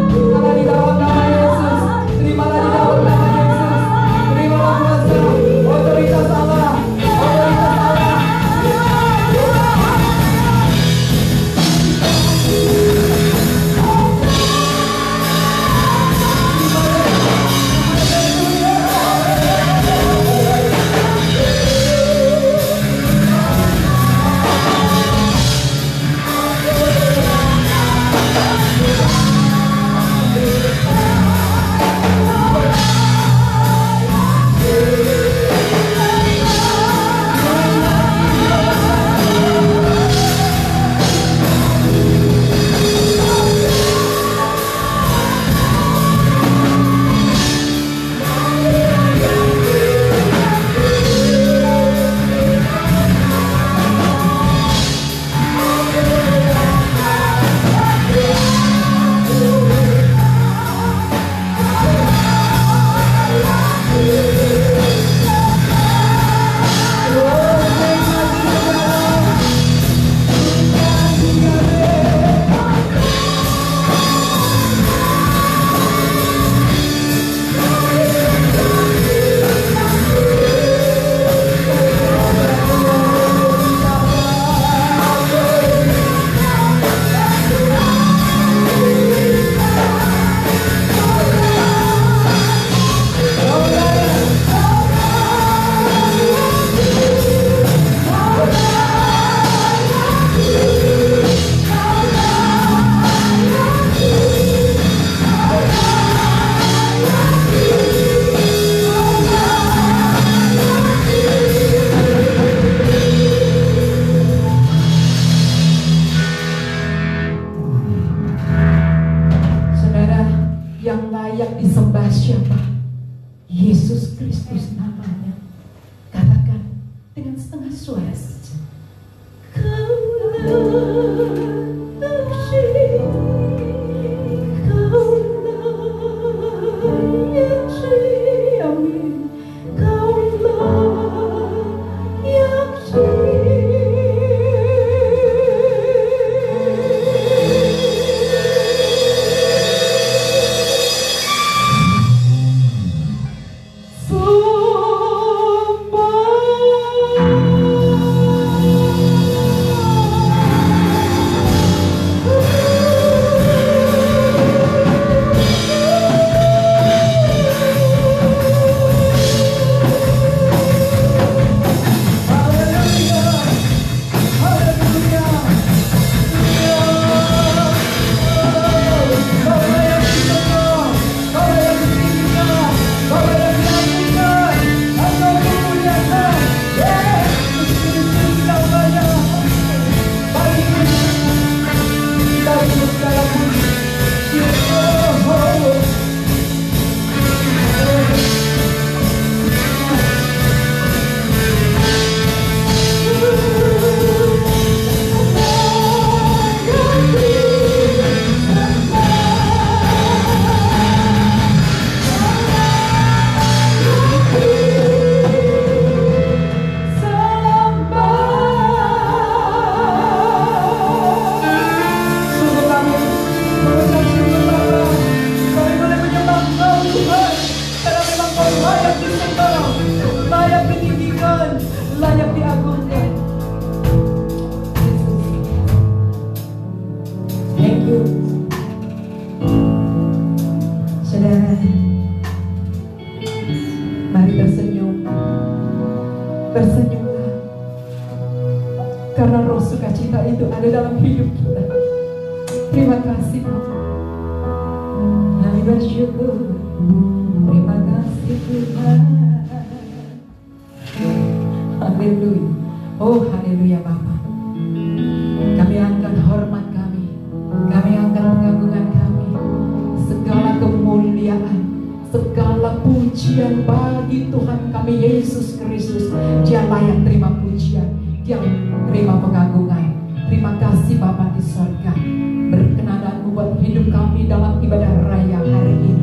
Karena di dalam nama Yesus namanya. Katakan dengan setengah suara saja. Tersenyumlah, karena roh sukacita itu ada dalam hidup kita. Terima kasih Bapak. Kami bersyukur. Terima kasih Tuhan. Haleluya. Oh haleluya Bapak. Kami angkat hormat kami. Kami angkat pengagungan kami. Segala kemuliaan, segala pujian bagi Tuhan kami Yesus Kristus. Dia layak terima pujian, Dia terima pengagungan. Terima kasih Bapa di sorga. Berkenan buat hidup kami dalam ibadah raya hari ini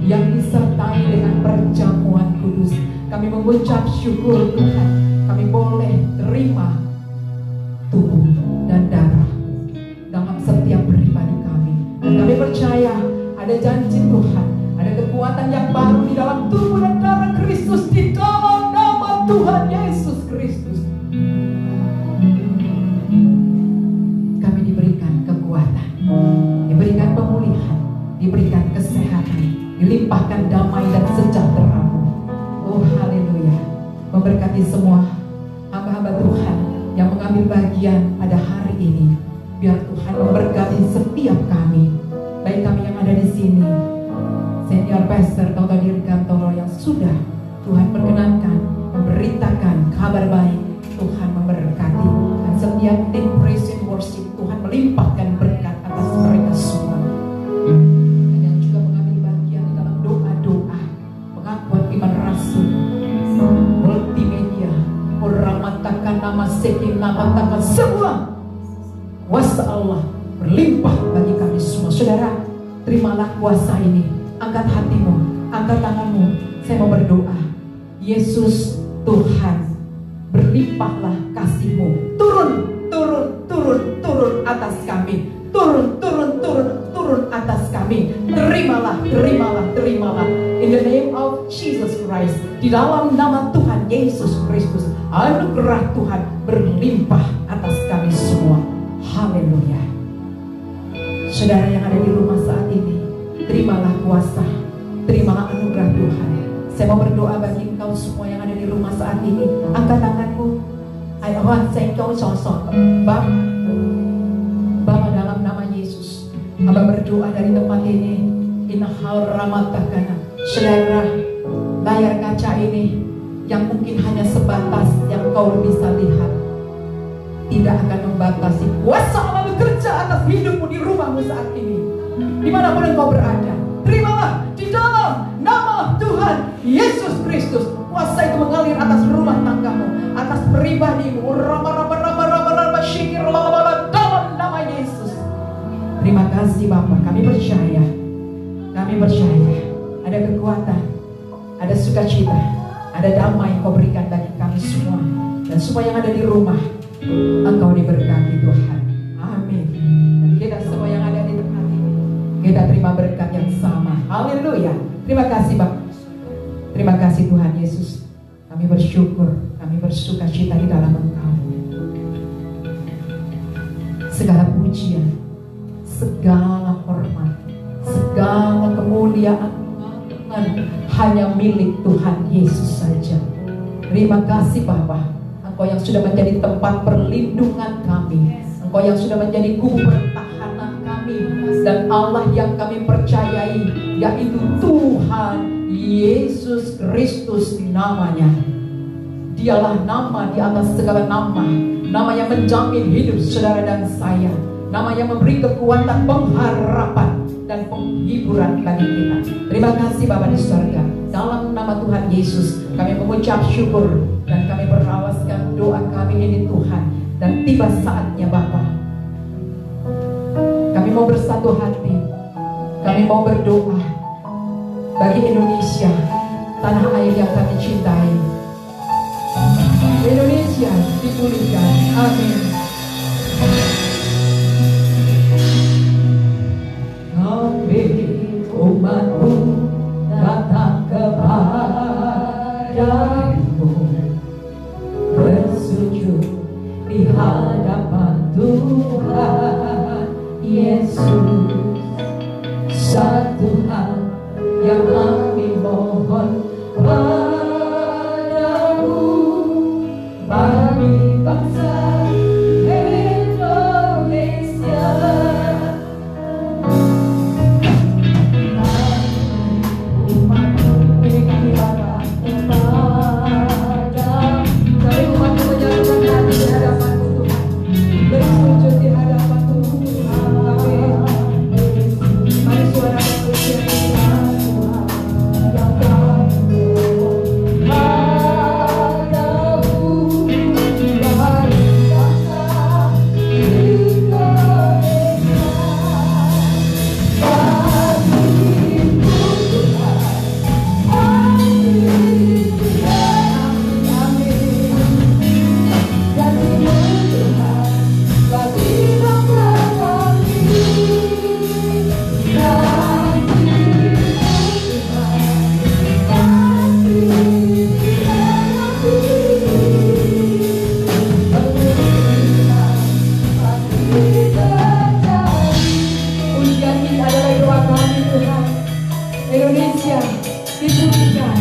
yang disertai dengan perjamuan kudus. Kami mengucap syukur Tuhan. Kami boleh terima tubuh dan darah dalam setiap pribadi kami. Dan kami percaya ada janji Tuhan, ada kekuatan yang baru di dalam tubuh dan darah Kristus, di dalam nama Tuhan Yesus Kristus. Kami diberikan kekuatan, diberikan pemulihan, diberikan kesehatan, dilimpahkan damai dan sejahtera. Oh haleluya. Memberkati semua hamba-hamba Tuhan yang mengambil bagian pada hari ini. Biar Tuhan memberkati setiap kami, baik kami yang ada di sini, Senior Pastor Toto Dirgantoro yang sudah Tuhan perkenankan memberitakan kabar baik. Tuhan memberkati, dan setiap tim praise and worship Tuhan melimpahkan berkat atas mereka semua. Dan yang juga mengambil bagian di dalam doa-doa pengakuan iman rasul multimedia, orang matakan nama seking nama takan semua kuasa Allah berlimpah bagi kami semua. Saudara, terimalah kuasa ini. Angkat hatimu, angkat tanganmu. Saya mau berdoa. Yesus Tuhan, berlimpahlah kasih-Mu. Turun, turun, turun, turun atas kami. Turun, turun, turun, turun atas kami. Terimalah, terimalah, terimalah. In the name of Jesus Christ. Di dalam nama Tuhan Yesus Kristus, anugerah Tuhan berlimpah atas kami semua. Haleluya. Saudara yang ada di rumah saat ini, terimalah kuasa, terimalah anugerah Tuhan. Saya mau berdoa bagi engkau semua yang ada di rumah saat ini. Angkat tanganmu. Ayo, saya kau sosok. Bapa dalam nama Yesus, Hamba berdoa dari tempat ini. Inhal ramatakana. Saudara, layar kaca ini yang mungkin hanya sebatas yang kau bisa lihat, tidak akan membatasi kuasa Allah bekerja atas hidupmu di rumahmu saat ini. Dimanapun engkau berada, terimalah di dalam nama Tuhan Yesus Kristus. Kuasa itu mengalir atas rumah tanggamu, atas pribadimu. Dalam nama Yesus. Terima kasih Bapa, kami percaya. Kami percaya ada kekuatan, ada sukacita, ada damai yang Kau berikan bagi kami semua. Dan semua yang ada di rumah, Engkau diberkati Tuhan. Amin. Dan kita semua yang ada di tempat ini, kita terima berkat yang sama. Haleluya. Terima kasih Bapak. Terima kasih Tuhan Yesus. Kami bersyukur, kami bersukacita di dalam Engkau. Segala pujian, segala hormat, segala kemuliaan hanya milik Tuhan Yesus saja. Terima kasih Bapa, Engkau yang sudah menjadi tempat perlindungan kami, Engkau yang sudah menjadi kubu pertahanan kami, dan Allah yang kami percayai, yaitu Tuhan Yesus Kristus namanya. Dialah nama di atas segala nama, nama yang menjamin hidup saudara dan saya, nama yang memberi kekuatan, pengharapan, dan penghiburan bagi kita. Terima kasih Bapa di surga. Dalam nama Tuhan Yesus kami mengucap syukur, dan kami berhalaskan doa kami ini Tuhan. Dan tiba saatnya Bapa, kami mau bersatu hati, kami mau berdoa bagi Indonesia, tanah air yang kami cintai. Indonesia dipulihkan. Amin. Kami umatmu datang kepadamu, bersujud di hadapan Tuhan Yesus. Satu hal yang kami mohon padamu, bagi bangsa Indonesia. Umatmu ini kami datang kepada, kami umatmu menyatukan hati di hadapan-Mu Tuhan, bersujud di hadapan Tuhan. Mari suara pujian Tuhan yang kami Indonesia dipulihkan.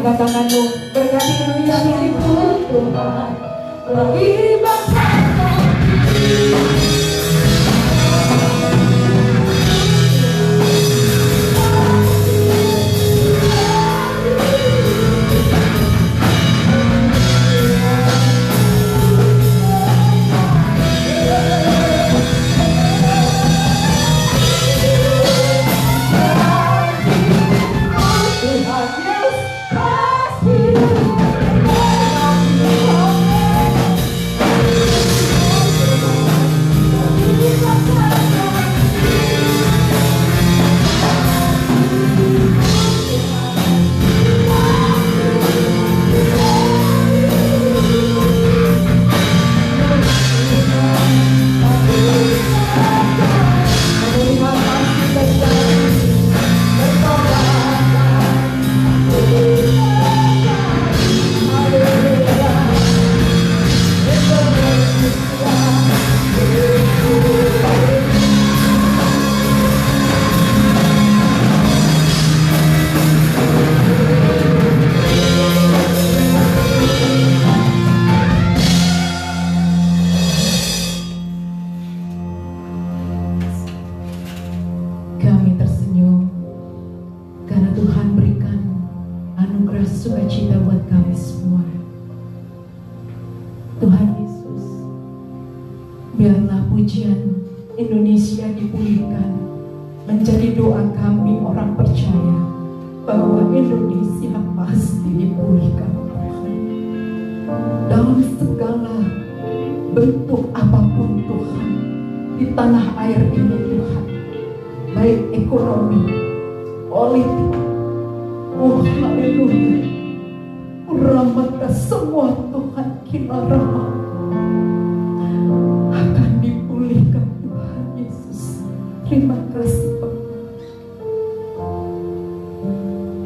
Tanganmu berkati Indonesia Tuhan, bagi bangsa sukacita buat kami semua. Tuhan Yesus, biarlah pujian Indonesia dipulihkan menjadi doa kami orang percaya bahwa Indonesia pasti dipulihkan Tuhan. Dalam segala bentuk apapun Tuhan di tanah air ini Tuhan, baik ekonomi, politik, oh haleluya, rahmat semua Tuhan kinarama akan dipulihkan Tuhan Yesus. Terima kasih Bapak.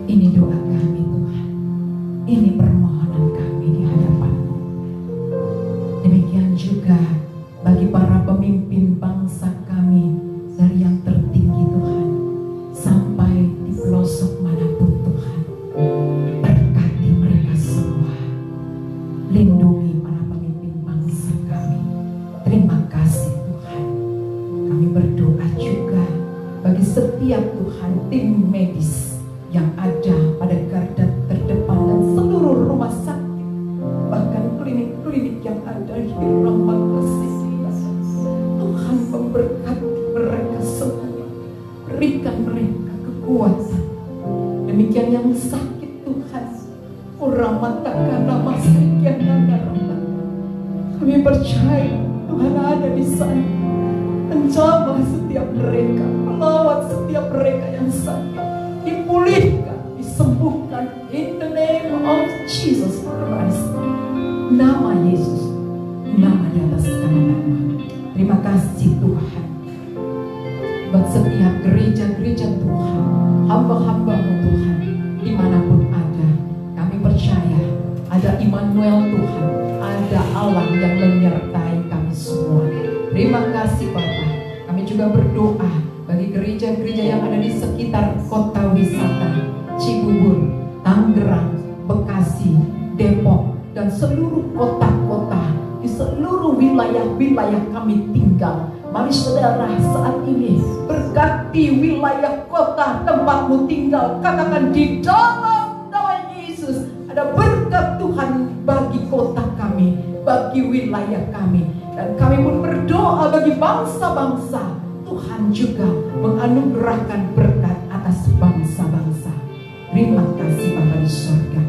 Ini doa kami Tuhan, ini permohonan kami di hadapan-Mu. Demikian juga bagi para pemimpin bangsa kami, dari yang tertinggi Tuhan sampai di pelosok manapun Tuhan. Berkati mereka semua, lindungi para pemimpin bangsa kami. Terima kasih Tuhan. Kami berdoa juga bagi setiap Tuhan tim medis yang ada pada garda terdepan dan seluruh rumah sakit, bahkan klinik-klinik yang ada di rumah kasih. Tuhan memberkati mereka semua, berikan mereka kekuatan. Demikian yang sakit Tuhan, Uramatakan nama sekian kami percaya Tuhan ada di sana, menjamah setiap mereka, melawat setiap mereka yang sakit, dipulihkan, disembuhkan in the name of Jesus Christ. Nama Yesus, nama di atas segala nama. Terima kasih Tuhan buat setiap gereja-gereja Tuhan, hamba-hamba-Mu Tuhan, dimanapun ada. Kami percaya ada Immanuel Tuhan, ada Allah yang menyertai kami semua. Terima kasih Bapa. Kami juga berdoa bagi gereja-gereja yang ada di sekitar kota wisata Cibubur, Tangerang, Bekasi, Depok, dan seluruh kota-kota di seluruh wilayah-wilayah kami tinggal. Mari saudara saat ini berkati wilayah kota tempatmu tinggal. Katakan di dalam nama Yesus ada berkat Tuhan bagi kota kami, bagi wilayah kami. Dan kami pun berdoa bagi bangsa-bangsa. Tuhan juga menganugerahkan berkat atas bangsa-bangsa. Terima kasih Bapa di surga.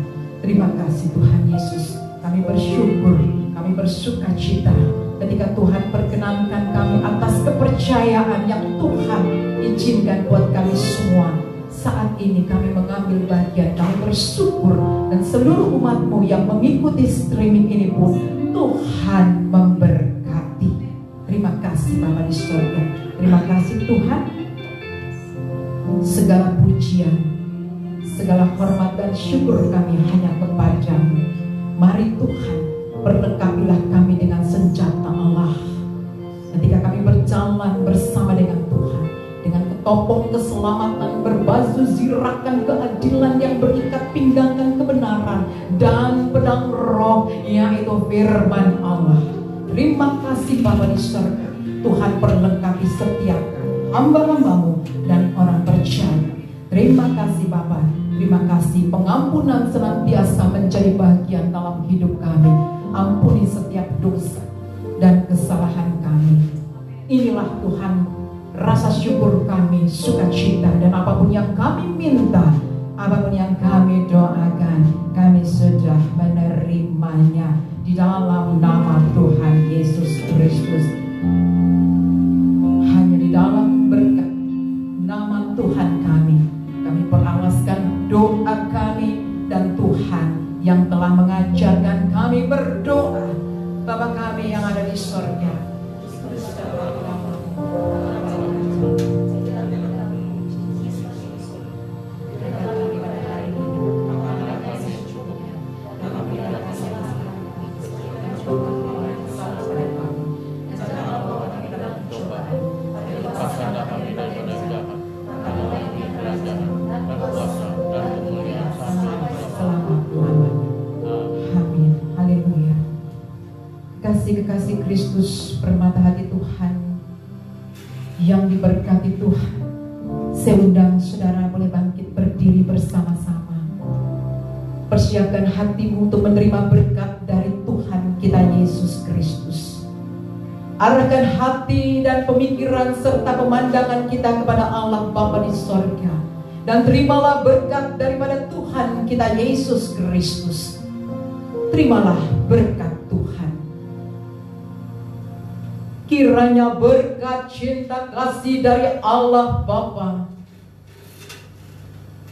Terima kasih Tuhan Yesus. Kami bersyukur, kami bersukacita ketika Tuhan perkenankan kami atas kepercayaan yang Tuhan izinkan buat kami semua. Saat ini kami mengambil bagian, kami bersyukur, dan seluruh umat-Mu yang mengikuti streaming ini pun Tuhan memberkati. Terima kasih Bapa di surga. Terima kasih Tuhan. Segala pujian, segala hormat dan syukur kami hanya kepada-Mu. Mari Tuhan, perlengkapilah kami dengan senjata Allah. Ketika kami berjalan bersama dengan Tuhan, dengan ketopong keselamatan, berbaju zirakan keadilan yang berikat pinggangkan kebenaran, dan pedang roh, yaitu firman Allah. Terima kasih Bapa di surga. Tuhan perlengkapi setiap hamba-hamba-Mu dan orang percaya. Terima kasih Bapa. Terima kasih pengampunan senantiasa menjadi bagian dalam hidup kami. Ampuni setiap dosa dan kesalahan kami. Inilah Tuhan rasa syukur kami, sukacita, dan apapun yang kami minta, apapun yang kami doakan, kami sudah menerimanya di dalam nama Tuhan Yesus Kristus. Hanya di dalam berkat nama Tuhan kami peralaskan doa kami, dan Tuhan yang telah mengajarkan kami berdoa. Bapa kami yang ada di surga, kekasih Kristus, permata hati Tuhan yang diberkati Tuhan. Saya undang saudara boleh bangkit berdiri bersama-sama. Persiapkan hatimu untuk menerima berkat dari Tuhan kita Yesus Kristus. Arahkan hati dan pemikiran serta pemandangan kita kepada Allah Bapa di sorga. Dan terimalah berkat daripada Tuhan kita Yesus Kristus. Terimalah berkat Tuhan. Kiranya berkat cinta kasih dari Allah Bapa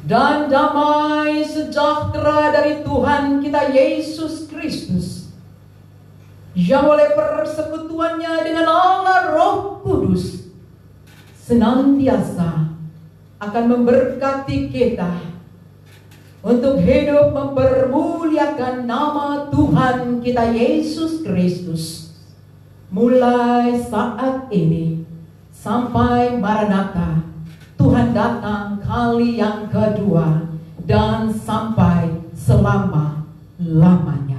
dan damai sejahtera dari Tuhan kita Yesus Kristus yang oleh persekutuannya dengan Allah Roh Kudus senantiasa akan memberkati kita untuk hidup mempermuliakan nama Tuhan kita Yesus Kristus mulai saat ini sampai Maranatha, Tuhan datang kali yang kedua, dan sampai selama-lamanya.